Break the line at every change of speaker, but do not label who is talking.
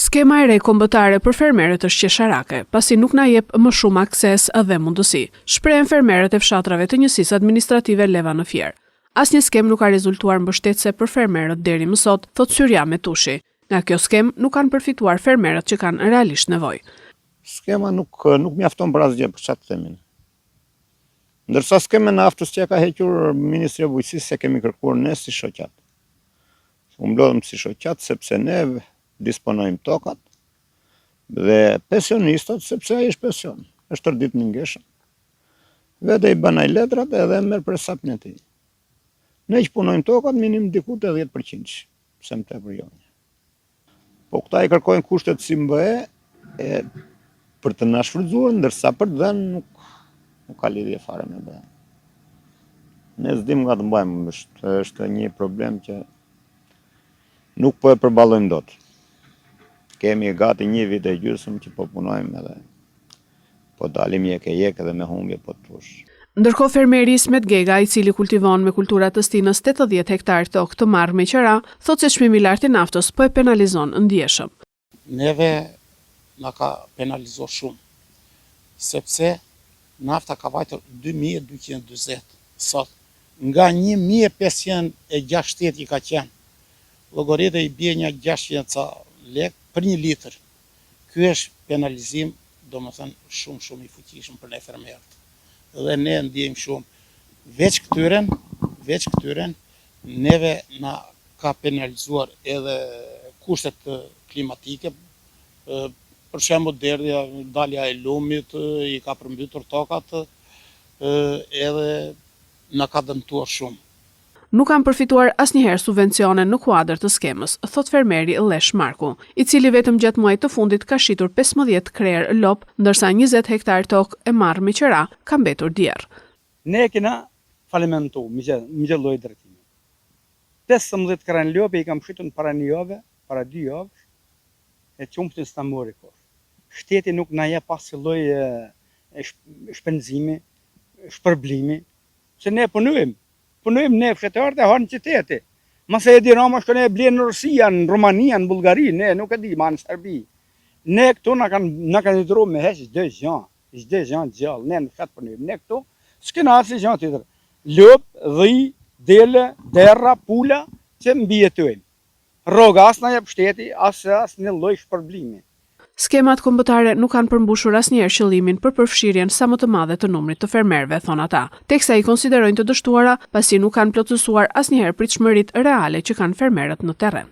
Skema e re kombëtare për fermerët është qesharake, pasi nuk na jep më shumë akses dhe mundësi, shprehen fermerët e fshatrave të njësisë administrative Leva në Fier. Asnjë skem nuk ka rezultuar mbështetëse për fermerët deri më sot, thot Syrja Metushi. Nga kjo skem nuk kanë përfituar fermerët që kanë realisht nevojë.
Skema nuk mjafton për asgjë, për çfarë themin. Ndërsa skemën e aftës që ka hequr Ministria e Bujqësisë se kemi kërkuar ne si shoqat. U mblodhëm si shoqat sepse ne disponojmë tokat dhe pensionistat sepse ai është pension, është tërdit në ngeshëm. Vete i bën ai letrat edhe merr për sapin e tij. Ne që punojmë tokat minim diku te 10%, pse më tepër jo. Po këta i kërkojnë kushtet si MBE për të na shfrytzuar, ndërsa për të dhënë nuk ka lidhje fare me BE. Ne s'dim nga të mbajmë, është një problem që nuk po e përballojmë dot. Kemi gati 1 vit e gjysmë që po punojmë edhe po dalim jek edhe me humbje po tush.
Ndërkohë fermeri Ismet Gega, i cili kultivon me kultura të stinës 80 hektar tokë të marrë me qera, thotë se çmimi i lartë i naftës po e penalizon ndjeshëm.
Neve na ka penalizuar shumë, sepse nafta ka vajtur 2240 sot, nga 1560 i ka qenë. Llogaritë i bie një 600 lek për 1 litër. Ky është penalizim, domethënë shumë i fuqishëm për ne fermerët. Dhe ne ndjejmë shumë. Veç këtyren, neve na ka penalizuar edhe kushtet klimatike, për shembull derdhja, dalja e lumit, i ka përmbytur tokat, edhe na ka dëmtuar shumë.
Nuk kanë përfituar asnjëherë subvencione në kuadër të skemës, thot fermeri Lesh Marku, i cili vetëm gjatë muajit të fundit ka shitur 15 krerë lop, ndërsa 20 hektar tokë e marrë me qera ka mbetur djerë.
Ne kena falimentu me gjë lloj drejtimi. 15 krerë lope i kam shitur para 1 jave, para 2 javësh, e çumptin s'ta mori kur. Shteti nuk na jep pas lloj shpenzimi, shpërblimi, se ne punojmë ne fshetarët e hanë qyteti. Mase e di Roma shkon e blen në Rusia, në Rumania, në Bullgari, ne nuk e di, ma në Serbi. Ne këtu na kanë ndruar me heq çdo gjë gjallë. Ne në fshat punojmë. Ne këtu s'kena asnjë gjë tjetër. Lop, dhi, dele, derra, pula që mbijetojnë. Rroga as na jep shteti, as në lloj shpërblimi.
Skemat kombëtare nuk kanë përmbushur asnjëherë qëllimin për përfshirjen sa më të madhe të numrit të fermerëve, thon ata, teksa i konsiderojnë të dështuara pasi nuk kanë plotësuar asnjëherë pritshmëritë reale që kanë fermerët në terren.